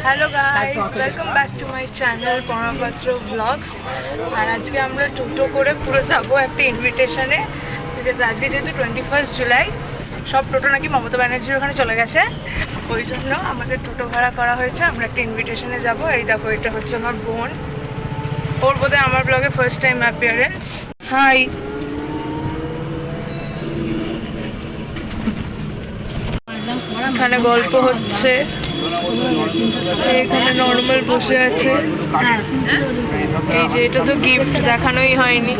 Hello guys, welcome back to my channel Paramapatra vlogs. আর আজকে আমরা টোটো করে পুরো যাবো একটা ইনভিটেশনে, বিকজ আজকে যেহেতু 21 জুলাই, সব টোটো নাকি মমতা ব্যানার্জির ওখানে চলে গেছে, ওই জন্য আমাদের টোটো ভাড়া করা হয়েছে। আমরা একটা ইনভিটেশনে যাব। এই দেখো, এটা হচ্ছে আমার বোন, ওর বোধহয় আমার ব্লগে ফার্স্ট টাইম অ্যাপিয়ারেন্স। হাই। এখানে গল্প হচ্ছে, এখানে নর্মাল বসে আছে। এই যে এটা তো গিফট দেখানোই হয়নি।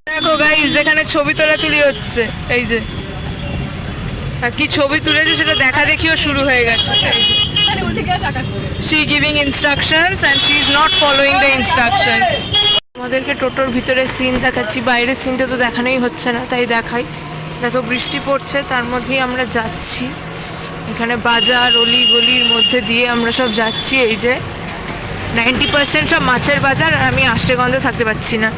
দেখো গাইস, এখানে ছবি তোলাতুলি হচ্ছে। এই যে আর কি ছবি তুলেছে সেটা দেখা দেখিও শুরু হয়ে গেছে। She giving instructions and she is not following the instructions. আমাদেরকে টোটোর ভিতরে সিন দেখাচ্ছি, বাইরের সিনটা তো দেখানোই হচ্ছে না, তাই দেখাই। দেখো বৃষ্টি পড়ছে, তার মধ্যেই আমরা যাচ্ছি। এখানে বাজার অলি গলির মধ্যে দিয়ে আমরা সব যাচ্ছি। এই যে 90% সব মাছের বাজার, আর আমি আষ্টে গন্ধে থাকতে পারছি না।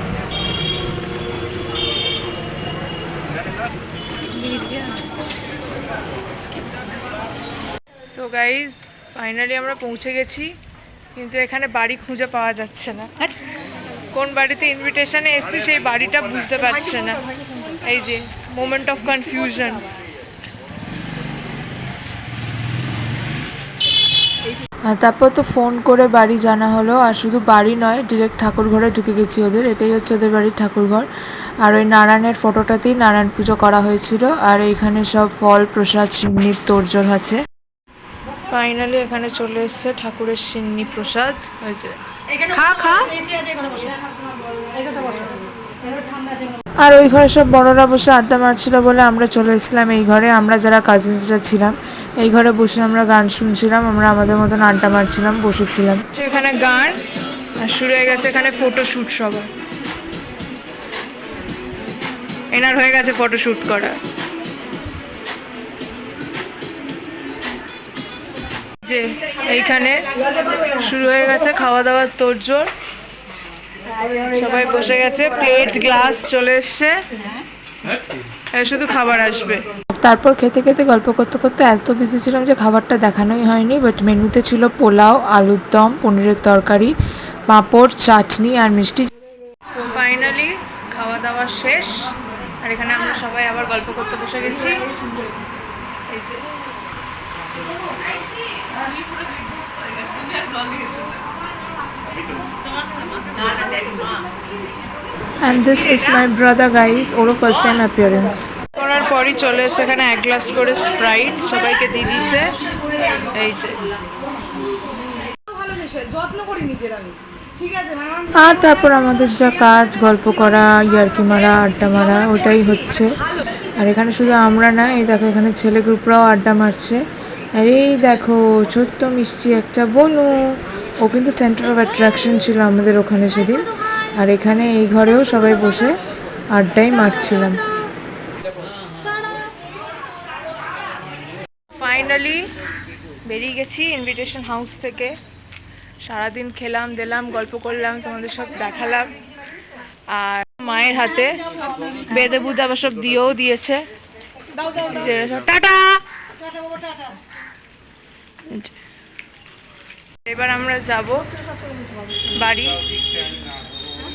তো গাইজ, ফাইনালি আমরা পৌঁছে গেছি, কিন্তু এখানে বাড়ি খুঁজে পাওয়া যাচ্ছে না। কোন বাড়িতে ইনভিটেশনে এসছি সেই বাড়িটা বুঝতে পারছে না। এই যে মোমেন্ট অফ কনফিউশন। তারপর তো ফোন করে বাড়ি জানা হলো, আর শুধু বাড়ি নয়, ডিরেক্ট ঠাকুর ঘরে ঢুকে গেছি ওদের। এটাই হচ্ছে ওদের বাড়ির ঠাকুর ঘর। আর ওই নারায়ণের ফটোটাতেই নারায়ণ পুজো করা হয়েছিল। আর এইখানে সব ফল প্রসাদ সিন্নির তোড়জোড় আছে। ফাইনালি এখানে চলে এসছে ঠাকুরের সিন্নি প্রসাদ। হয়েছে, খা খা। আর ওই ঘরে সব বড়রা বসে আড্ডা মারছিল বলে আমরা চলে এসেছিলাম এই ঘরে। আমরা যারা কাজিনসরা ছিলাম এই ঘরে বসে আমরা গান শুনছিলাম, আমরা আমাদের মতন আড্ডা মারছিলাম, বসেছিলাম। এখানে গান আর শুরু হয়ে গেছে এখানে ফটোশ্যুট। সবার এনার হয়ে গেছে ফটোশ্যুট করা। যে এইখানে শুরু হয়ে গেছে খাওয়া দাওয়ার তোড়জোড়। সবাই বসে গেছে, প্লেট গ্লাস চলে এসছে, শুধু খাবার আসবে। তারপর খেতে খেতে গল্প করতে করতে এত বিজি ছিলাম যে খাবারটা দেখানোই হয়নি। বাট মেনুতে ছিল পোলাও, আলুর দম, পনিরের তরকারি, পাঁপড়, চাটনি আর মিষ্টি। তো ফাইনালি খাওয়া দাওয়া শেষ, আর এখানে আমরা সবাই আবার গল্প করতে বসে গেছি। এই যে and this is my brother guys, ওরও ফার্স্ট টাইম অ্যাপিয়ারেন্স। করার পরই চলে এসে এখানে এক গ্লাস করে স্প্রাইট সবাইকে দিয়ে দিয়েছে। এই যে আর তারপর আমাদের যা কাজ, গল্প করা, ইয়ার্কি মারা, আড্ডা মারা, ওটাই হচ্ছে। আর এখানে শুধু আমরা না, এই দেখো এখানে ছেলে গ্রুপরাও আড্ডা মারছে। আর এই দেখো ছোট্ট মিষ্টি একটা বনু, ও কিন্তু সেন্টার অফ অ্যাট্রাকশন ছিল আমাদের ওখানে সেদিন। আর এখানে এই ঘরেও সবাই বসে আড্ডাই মারছিলাম। ফাইনালি বেরিয়ে গেছি ইনভিটেশন হাউস থেকে। সারাদিন খেলাম দিলাম, গল্প করলাম, তোমাদের সব দেখালাম। আর মায়ের হাতে বেদে বুদে আবার সব দিয়েও দিয়েছে। টাটা। এবার আমরা যাব বাড়ি।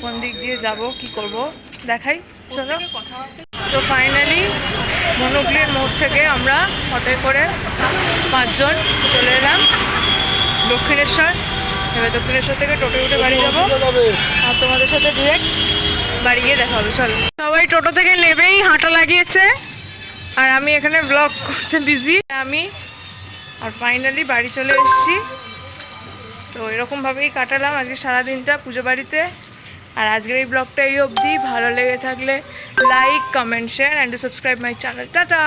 কোন দিক দিয়ে যাব, কি করব দেখাই, চলো। তো ফাইনালি মনোগ্লির মোড় থেকে আমরা অটোয় করে 5 জন চলে এলাম দক্ষিণেশ্বর। এবার দক্ষিণেশ্বর থেকে টোটো উঠে বাড়ি যাবো, আর তোমাদের সাথে ডিরেক্ট বাড়ি গিয়ে দেখা হবে। চলো। সবাই টোটো থেকে নেবেই হাঁটা লাগিয়েছে, আর আমি এখানে ব্লগ করতে বিজি আমি। আর ফাইনালি বাড়ি চলে এসেছি। তো এরকমভাবেই কাটালাম আজকে সারাদিনটা পুজো বাড়িতে। আর আজকের এই ব্লগটা এই অবধি। ভালো লেগে থাকলে like, comment, share and subscribe my channel. Tata.